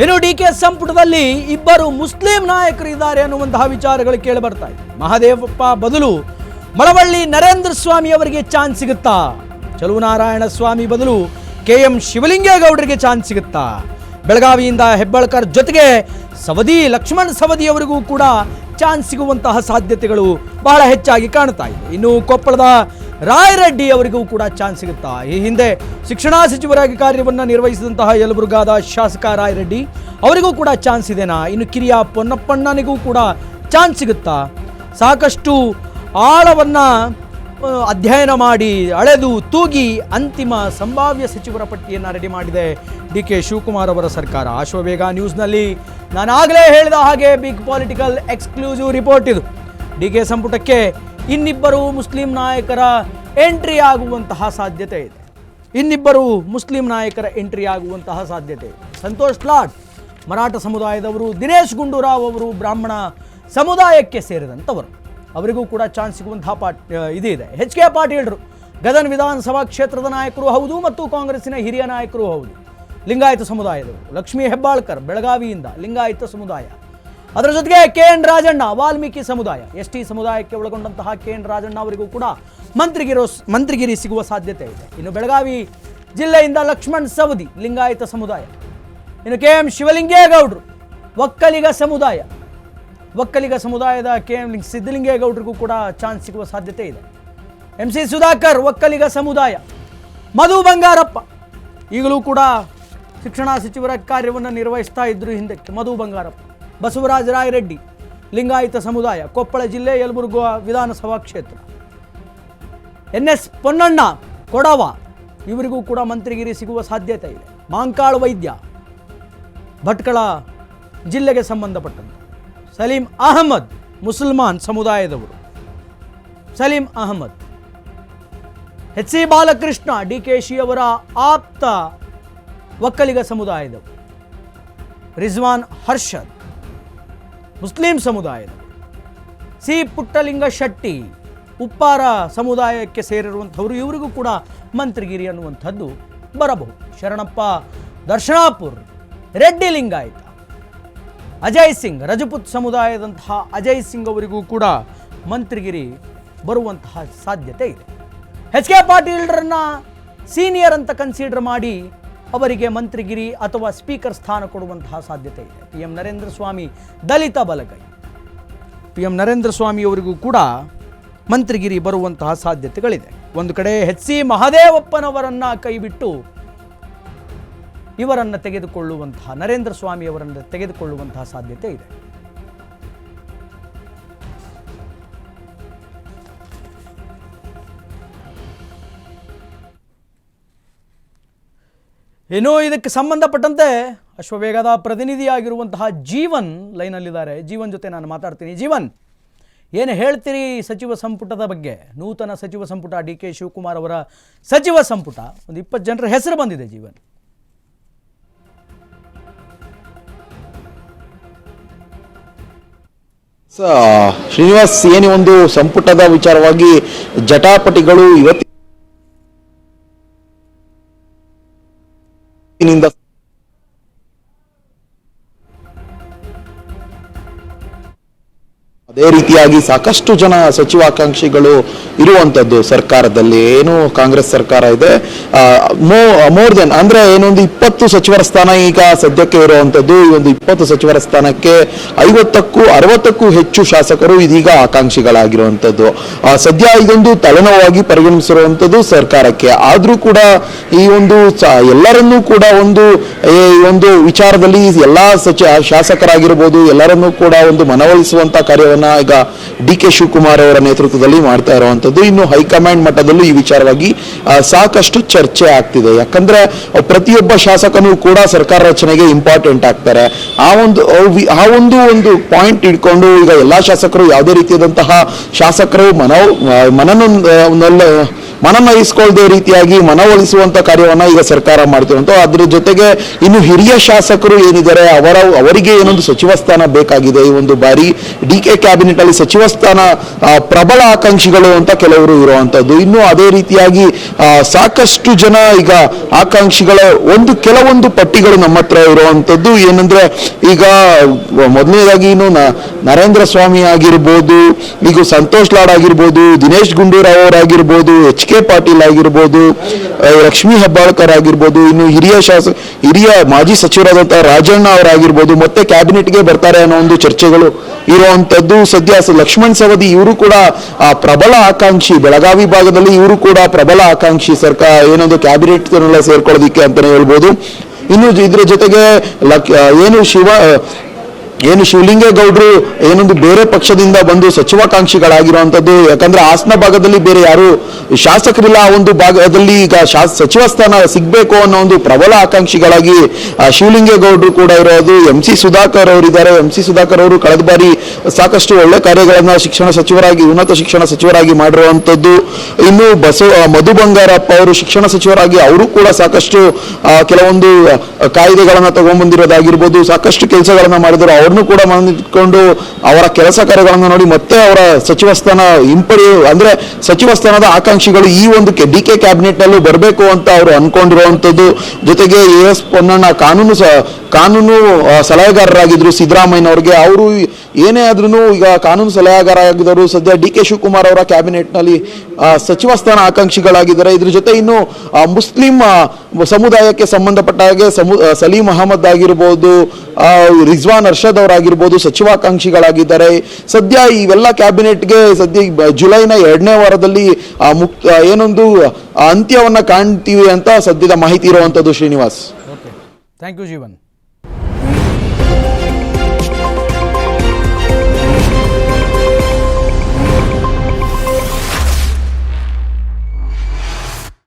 ಇನ್ನು ಡಿಕೆ ಸಂಪುಟದಲ್ಲಿ ಇಬ್ಬರು ಮುಸ್ಲಿಂ ನಾಯಕರು ಇದ್ದಾರೆ ಅನ್ನುವಂತಹ ವಿಚಾರಗಳು ಕೇಳಿ ಬರ್ತಾ ಇದೆ. ಮಹದೇವಪ್ಪ ಬದಲು ಮಳವಳ್ಳಿ ನರೇಂದ್ರ ಸ್ವಾಮಿ ಅವರಿಗೆ ಚಾನ್ಸ್ ಸಿಗುತ್ತಾ? ಚಲುವನಾರಾಯಣ ಸ್ವಾಮಿ ಬದಲು KM ಶಿವಲಿಂಗೇಗೌಡರಿಗೆ ಚಾನ್ಸ್ ಸಿಗುತ್ತಾ? ಬೆಳಗಾವಿಯಿಂದ ಹೆಬ್ಬಾಳ್ಕರ್ ಜೊತೆಗೆ ಲಕ್ಷ್ಮಣ್ ಸವದಿ ಅವರಿಗೂ ಕೂಡ ಚಾನ್ಸ್ ಸಿಗುವಂತಹ ಸಾಧ್ಯತೆಗಳು ಬಹಳ ಹೆಚ್ಚಾಗಿ ಕಾಣ್ತಾ ಇದೆ. ಇನ್ನು ಕೊಪ್ಪಳದ ರಾಯರೆಡ್ಡಿ ಅವರಿಗೂ ಕೂಡ ಚಾನ್ಸ್ ಸಿಗುತ್ತಾ? ಈ ಹಿಂದೆ ಶಿಕ್ಷಣ ಸಚಿವರಾಗಿ ಕಾರ್ಯವನ್ನು ನಿರ್ವಹಿಸಿದಂತಹ ಯಲಬುರ್ಗಾದ ಶಾಸಕ ರಾಯರೆಡ್ಡಿ ಅವರಿಗೂ ಕೂಡ ಚಾನ್ಸ್ ಇದೆನಾ? ಇನ್ನು ಕಿರಿಯ ಪೊನ್ನಪ್ಪಣ್ಣನಿಗೂ ಕೂಡ ಚಾನ್ಸ್ ಸಿಗುತ್ತಾ? ಸಾಕಷ್ಟು ಆಳವನ್ನು ಅಧ್ಯಯನ ಮಾಡಿ ಅಳೆದು ತೂಗಿ ಅಂತಿಮ ಸಂಭಾವ್ಯ ಸಚಿವರ ಪಟ್ಟಿಯನ್ನು ರೆಡಿ ಮಾಡಿದೆ DK ಶಿವಕುಮಾರ್ ಅವರ ಸರ್ಕಾರ. ಆಶ್ವವೇಗ ನ್ಯೂಸ್ನಲ್ಲಿ ನಾನಾಗಲೇ ಹೇಳಿದ ಹಾಗೆ ಬಿಗ್ ಪೊಲಿಟಿಕಲ್ ಎಕ್ಸ್ಕ್ಲೂಸಿವ್ ರಿಪೋರ್ಟ್ ಇದು. DK ಸಂಪುಟಕ್ಕೆ ಇನ್ನಿಬ್ಬರು ಮುಸ್ಲಿಂ ನಾಯಕರ ಎಂಟ್ರಿ ಆಗುವಂತಹ ಸಾಧ್ಯತೆ ಇದೆ. ಸಂತೋಷ್ ಲಾಡ್ ಮರಾಠ ಸಮುದಾಯದವರು, ದಿನೇಶ್ ಗುಂಡೂರಾವ್ ಅವರು ಬ್ರಾಹ್ಮಣ ಸಮುದಾಯಕ್ಕೆ ಸೇರಿದಂಥವರು, ಅವರಿಗೂ ಕೂಡ ಚಾನ್ಸ್ ಸಿಗುವಂತಹ ಇದೆ. HK ಪಾಟೀಲ್ರು ಗದನ ವಿಧಾನಸಭಾ ಕ್ಷೇತ್ರದ ನಾಯಕರು ಹೌದು ಮತ್ತು ಕಾಂಗ್ರೆಸ್ಸಿನ ಹಿರಿಯ ನಾಯಕರು ಹೌದು, ಲಿಂಗಾಯತ ಸಮುದಾಯದವರು. ಲಕ್ಷ್ಮೀ ಹೆಬ್ಬಾಳ್ಕರ್ ಬೆಳಗಾವಿಯಿಂದ ಲಿಂಗಾಯತ ಸಮುದಾಯ, ಅದರ ಜೊತೆಗೆ KN ರಾಜಣ್ಣ ವಾಲ್ಮೀಕಿ ಸಮುದಾಯ, ST ಸಮುದಾಯಕ್ಕೆ ಒಳಗೊಂಡಂತಹ KN ರಾಜಣ್ಣ ಅವರಿಗೂ ಕೂಡ ಮಂತ್ರಿಗಿರಿ ಸಿಗುವ ಸಾಧ್ಯತೆ ಇದೆ. ಇನ್ನು ಬೆಳಗಾವಿ ಜಿಲ್ಲೆಯಿಂದ ಲಕ್ಷ್ಮಣ್ ಸವದಿ ಲಿಂಗಾಯತ ಸಮುದಾಯ, ಇನ್ನು KM ಶಿವಲಿಂಗೇಗೌಡರು ಒಕ್ಕಲಿಗ ಸಮುದಾಯದ KM ಸಿದ್ದಲಿಂಗೇಗೌಡರಿಗೂ ಕೂಡ ಚಾನ್ಸ್ ಸಿಗುವ ಸಾಧ್ಯತೆ ಇದೆ. MC ಸುಧಾಕರ್ ಒಕ್ಕಲಿಗ ಸಮುದಾಯ, ಮಧು ಬಂಗಾರಪ್ಪ ಈಗಲೂ ಕೂಡ ಶಿಕ್ಷಣ ಸಚಿವರ ಕಾರ್ಯವನ್ನು ನಿರ್ವಹಿಸ್ತಾ ಇದ್ರು ಹಿಂದಕ್ಕೆ ಮಧು ಬಂಗಾರಪ್ಪ, ಬಸವರಾಜ ರಾಯರೆಡ್ಡಿ ಲಿಂಗಾಯತ ಸಮುದಾಯ, ಕೊಪ್ಪಳ ಜಿಲ್ಲೆ ಯಲಬುರ್ಗಾ ವಿಧಾನಸಭಾ ಕ್ಷೇತ್ರ, NS ಪೊನ್ನಣ್ಣ ಕೊಡವ ಇವರಿಗೂ ಕೂಡ ಮಂತ್ರಿಗಿರಿ ಸಿಗುವ ಸಾಧ್ಯತೆ ಇದೆ. ಮಾಂಕಾಳ್ ವೈದ್ಯ ಭಟ್ಕಳ ಜಿಲ್ಲೆಗೆ ಸಂಬಂಧಪಟ್ಟಂತೆ, ಸಲೀಂ ಅಹಮದ್ ಮುಸಲ್ಮಾನ್ ಸಮುದಾಯದವರು, ಸಲೀಂ ಅಹಮದ್, HC ಬಾಲಕೃಷ್ಣ DKಶಿ ಅವರ ಆಪ್ತ ಒಕ್ಕಲಿಗ ಸಮುದಾಯದವರು, ರಿಜ್ವಾನ್ ಹರ್ಷದ್ ಮುಸ್ಲಿಂ ಸಮುದಾಯದವರು, C ಪುಟ್ಟಲಿಂಗ ಶೆಟ್ಟಿ ಉಪ್ಪಾರ ಸಮುದಾಯಕ್ಕೆ ಸೇರಿರುವಂಥವರು, ಇವರಿಗೂ ಕೂಡ ಮಂತ್ರಿಗಿರಿ ಅನ್ನುವಂಥದ್ದು ಬರಬಹುದು. ಶರಣಪ್ಪ ದರ್ಶನಾಪುರ್ ರೆಡ್ಡಿ ಲಿಂಗಾಯತ, ಅಜಯ್ ಸಿಂಗ್ ರಜಪೂತ್ ಸಮುದಾಯದಂತಹ ಅಜಯ್ ಸಿಂಗ್ ಅವರಿಗೂ ಕೂಡ ಮಂತ್ರಿಗಿರಿ ಬರುವಂತಹ ಸಾಧ್ಯತೆ ಇದೆ. HK ಪಾಟೀಲ್ರನ್ನ ಸೀನಿಯರ್ ಅಂತ ಕನ್ಸಿಡರ್ ಮಾಡಿ ಅವರಿಗೆ ಮಂತ್ರಿಗಿರಿ ಅಥವಾ ಸ್ಪೀಕರ್ ಸ್ಥಾನ ಕೊಡುವಂತಹ ಸಾಧ್ಯತೆ ಇದೆ. PM ನರೇಂದ್ರ ಸ್ವಾಮಿ ದಲಿತ ಬಲಗೈ, PM ನರೇಂದ್ರ ಸ್ವಾಮಿ ಅವರಿಗೂ ಕೂಡ ಮಂತ್ರಿಗಿರಿ ಬರುವಂತಹ ಸಾಧ್ಯತೆಗಳಿದೆ. ಒಂದು ಕಡೆ HC ಮಹದೇವಪ್ಪನವರನ್ನ ಕೈಬಿಟ್ಟು ಇವರನ್ನು ತೆಗೆದುಕೊಳ್ಳುವಂತಹ ನರೇಂದ್ರ ಸ್ವಾಮಿ ಅವರನ್ನು ತೆಗೆದುಕೊಳ್ಳುವಂತಹ ಸಾಧ್ಯತೆ ಇದೆ. ಇನ್ನು ಇದಕ್ಕೆ ಸಂಬಂಧಪಟ್ಟಂತೆ ಅಶ್ವವೇಗದ ಪ್ರತಿನಿಧಿಯಾಗಿರುವಂತಹ ಜೀವನ್ ಲೈನಲ್ಲಿದ್ದಾರೆ. ಜೀವನ್ ಜೊತೆ ನಾನು ಮಾತಾಡ್ತೀನಿ. ಜೀವನ್, ಏನು ಹೇಳ್ತೀರಿ ಸಚಿವ ಸಂಪುಟದ ಬಗ್ಗೆ? ನೂತನ ಸಚಿವ ಸಂಪುಟ, DK ಶಿವಕುಮಾರ್ ಅವರ ಸಚಿವ ಸಂಪುಟ, ಒಂದು 20 ಜನರ ಹೆಸರು ಬಂದಿದೆ. ಜೀವನ್, ಶ್ರೀನಿವಾಸ್, ಏನೇ ಒಂದು ಸಂಪುಟದ ವಿಚಾರವಾಗಿ ಜಟಾಪಟಿಗಳು ಇವತ್ತಿನಿಂದ ಅದೇ ರೀತಿಯಾಗಿ ಸಾಕಷ್ಟು ಜನ ಸಚಿವಾಕಾಂಕ್ಷಿಗಳು ಇರುವಂತದ್ದು ಸರ್ಕಾರದಲ್ಲಿ. ಏನು ಕಾಂಗ್ರೆಸ್ ಸರ್ಕಾರ ಇದೆ, ಮೋರ್ ದೆನ್ ಅಂದ್ರೆ ಏನೊಂದು 20 ಸಚಿವರ ಸ್ಥಾನ ಈಗ ಸದ್ಯಕ್ಕೆ ಇರುವಂತದ್ದು. ಈ ಒಂದು 20 ಸಚಿವರ ಸ್ಥಾನಕ್ಕೆ 50ಕ್ಕೂ 60ಕ್ಕೂ ಹೆಚ್ಚು ಶಾಸಕರು ಇದೀಗ ಆಕಾಂಕ್ಷಿಗಳಾಗಿರುವಂತದ್ದು. ಸದ್ಯ ಇದೊಂದು ತಲೆನೋವಾಗಿ ಪರಿಗಣಿಸಿರುವಂತದ್ದು ಸರ್ಕಾರಕ್ಕೆ. ಆದ್ರೂ ಕೂಡ ಈ ಒಂದು ಎಲ್ಲರನ್ನೂ ಕೂಡ ಒಂದು ವಿಚಾರದಲ್ಲಿ ಎಲ್ಲಾ ಶಾಸಕರಾಗಿರ್ಬೋದು ಎಲ್ಲರನ್ನೂ ಕೂಡ ಒಂದು ಮನವೊಲಿಸುವಂತ ಕಾರ್ಯವನ್ನು ಈಗ DK ಶಿವಕುಮಾರ್ ಅವರ ನೇತೃತ್ವದಲ್ಲಿ ಮಾಡ್ತಾ ಇರುವಂತದ್ದು. ಇನ್ನು ಹೈಕಮಾಂಡ್ ಮಟ್ಟದಲ್ಲೂ ಈ ವಿಚಾರವಾಗಿ ಸಾಕಷ್ಟು ಚರ್ಚೆ ಆಗ್ತಿದೆ. ಯಾಕಂದ್ರೆ ಪ್ರತಿಯೊಬ್ಬ ಶಾಸಕನೂ ಕೂಡ ಸರ್ಕಾರ ರಚನೆಗೆ ಇಂಪಾರ್ಟೆಂಟ್ ಆಗ್ತಾರೆ. ಆ ಒಂದು ಪಾಯಿಂಟ್ ಇಟ್ಕೊಂಡು ಈಗ ಎಲ್ಲಾ ಶಾಸಕರು ಯಾವುದೇ ರೀತಿಯಾದಂತಹ ಶಾಸಕರು ಮನನಯಿಸ್ಕೊಳ್ದೇ ರೀತಿಯಾಗಿ ಮನವೊಲಿಸುವಂತ ಕಾರ್ಯವನ್ನ ಈಗ ಸರ್ಕಾರ ಮಾಡ್ತಿರುವಂತ. ಅದ್ರ ಜೊತೆಗೆ ಇನ್ನು ಹಿರಿಯ ಶಾಸಕರು ಏನಿದ್ದಾರೆ ಅವರಿಗೆ ಏನೊಂದು ಸಚಿವ ಸ್ಥಾನ ಬೇಕಾಗಿದೆ. ಈ ಒಂದು ಬಾರಿ ಡಿಕೆ ಕ್ಯಾಬಿನೆಟ್ ಅಲ್ಲಿ ಸಚಿವ ಸ್ಥಾನ ಪ್ರಬಲ ಆಕಾಂಕ್ಷಿಗಳು ಅಂತ ಕೆಲವರು ಇರುವಂತದ್ದು. ಇನ್ನು ಅದೇ ರೀತಿಯಾಗಿ ಸಾಕಷ್ಟು ಜನ ಈಗ ಆಕಾಂಕ್ಷಿಗಳ ಕೆಲವೊಂದು ಪಟ್ಟಿಗಳು ನಮ್ಮ ಹತ್ರ ಇರುವಂತದ್ದು. ಏನಂದ್ರೆ ಈಗ ಮೊದಲನೇದಾಗಿ ಇನ್ನು ನರೇಂದ್ರ ಸ್ವಾಮಿ ಆಗಿರ್ಬೋದು, ಈಗ ಸಂತೋಷ್ ಲಾಡ್ ಆಗಿರ್ಬೋದು, ದಿನೇಶ್ ಗುಂಡೂರಾವ್ ಅವರಾಗಿರ್ಬೋದು, HK ಪಾಟೀಲ್ ಆಗಿರ್ಬೋದು, ಲಕ್ಷ್ಮೀ ಹೆಬ್ಬಾಳ್ಕರ್ ಆಗಿರ್ಬೋದು, ಇನ್ನು ಹಿರಿಯ ಮಾಜಿ ಸಚಿವರಾದಂತಹ ರಾಜಣ್ಣ ಅವರಾಗಿರ್ಬೋದು, ಮತ್ತೆ ಕ್ಯಾಬಿನೆಟ್ಗೆ ಬರ್ತಾರೆ ಅನ್ನೋ ಒಂದು ಚರ್ಚೆಗಳು ಇರುವಂತದ್ದು. ಸದ್ಯ ಲಕ್ಷ್ಮಣ್ ಸವದಿ ಇವರು ಕೂಡ ಪ್ರಬಲ ಆಕಾಂಕ್ಷಿ, ಬೆಳಗಾವಿ ಭಾಗದಲ್ಲಿ ಇವರು ಕೂಡ ಪ್ರಬಲ ಆಕಾಂಕ್ಷಿ ಸರ್ಕಾರ ಏನೊಂದು ಕ್ಯಾಬಿನೆಟ್ ಸೇರ್ಕೊಳ್ಳೋದಿಕ್ಕೆ ಅಂತಾನೆ ಹೇಳ್ಬೋದು. ಇನ್ನು ಇದ್ರ ಜೊತೆಗೆ ಶಿವಲಿಂಗೇಗೌಡರು ಏನೊಂದು ಬೇರೆ ಪಕ್ಷದಿಂದ ಬಂದು ಸಚಿವಾಕಾಂಕ್ಷಿಗಳಾಗಿರುವಂತದ್ದು. ಯಾಕಂದ್ರೆ ಹಾಸನ ಭಾಗದಲ್ಲಿ ಬೇರೆ ಯಾರು ಶಾಸಕರಿಲ್ಲ, ಆ ಒಂದು ಭಾಗದಲ್ಲಿ ಈಗ ಸಚಿವ ಸ್ಥಾನ ಸಿಗ್ಬೇಕು ಅನ್ನೋ ಒಂದು ಪ್ರಬಲ ಆಕಾಂಕ್ಷಿಗಳಾಗಿ ಶಿವಲಿಂಗೇಗೌಡರು ಕೂಡ ಇರೋದು. MC ಸುಧಾಕರ್ ಅವರಿದ್ದಾರೆ. MC ಸುಧಾಕರ್ ಅವರು ಕಳೆದ ಬಾರಿ ಸಾಕಷ್ಟು ಒಳ್ಳೆ ಕಾರ್ಯಗಳನ್ನ ಉನ್ನತ ಶಿಕ್ಷಣ ಸಚಿವರಾಗಿ ಮಾಡಿರುವಂತದ್ದು. ಇನ್ನು ಮಧು ಬಂಗಾರಪ್ಪ ಅವರು ಶಿಕ್ಷಣ ಸಚಿವರಾಗಿ ಅವರು ಕೂಡ ಸಾಕಷ್ಟು ಕೆಲವೊಂದು ಕಾಯ್ದೆಗಳನ್ನ ತಗೊಂಡ್ಬಂದಿರೋದಾಗಿರ್ಬೋದು, ಸಾಕಷ್ಟು ಕೆಲಸಗಳನ್ನ ಮಾಡಿದ್ರು. ಅವ್ರನ್ನು ಕೂಡ ಮನನಿಟ್ಕೊಂಡು ಅವರ ಕೆಲಸ ಕಾರ್ಯಗಳನ್ನು ನೋಡಿ ಮತ್ತೆ ಅವರ ಸಚಿವ ಸ್ಥಾನ ಅಂದ್ರೆ ಸಚಿವ ಸ್ಥಾನದ ಆಕಾಂಕ್ಷಿಗಳು ಈ ಒಂದು ಡಿಕೆ ಕ್ಯಾಬಿನೆಟ್ ನಲ್ಲೂ ಬರಬೇಕು ಅಂತ ಅವರು ಅನ್ಕೊಂಡಿರುವಂತದ್ದು. ಜೊತೆಗೆ AS ಪೊನ್ನಣ್ಣ ಕಾನೂನು ಸಲಹೆಗಾರರಾಗಿದ್ರು ಸಿದ್ದರಾಮಯ್ಯನವರಿಗೆ. ಅವರು ಏನೇ ಆದ್ರೂ ಈಗ ಕಾನೂನು ಸಲಹೆಗಾರ ಆಗಿದ್ದರು. ಸದ್ಯ DK ಶಿವಕುಮಾರ್ ಅವರ ಕ್ಯಾಬಿನೆಟ್ ನಲ್ಲಿ ಸಚಿವ ಸ್ಥಾನ ಆಕಾಂಕ್ಷಿಗಳಾಗಿದ್ದಾರೆ. ಇದ್ರ ಜೊತೆ ಇನ್ನು ಮುಸ್ಲಿಂ ಸಮುದಾಯಕ್ಕೆ ಸಂಬಂಧಪಟ್ಟ ಹಾಗೆ ಸಲೀಂ ಅಹಮದ್ ಆಗಿರ್ಬೋದು, ರಿಜ್ವಾನ್ ಅರ್ಷದ್ ಅವರಾಗಿರ್ಬೋದು ಸಚಿವಾಕಾಂಕ್ಷಿಗಳಾಗಿದ್ದಾರೆ. ಸದ್ಯ ಇವೆಲ್ಲ ಕ್ಯಾಬಿನೆಟ್ಗೆ ಜುಲೈನ 2ನೇ ವಾರದಲ್ಲಿ ಏನೊಂದು ಅಂತ್ಯವನ್ನ ಕಾಣ್ತೀವಿ ಅಂತ ಸದ್ಯದ ಮಾಹಿತಿ ಇರುವಂತದ್ದು. Srinivas, thank you Jeevan.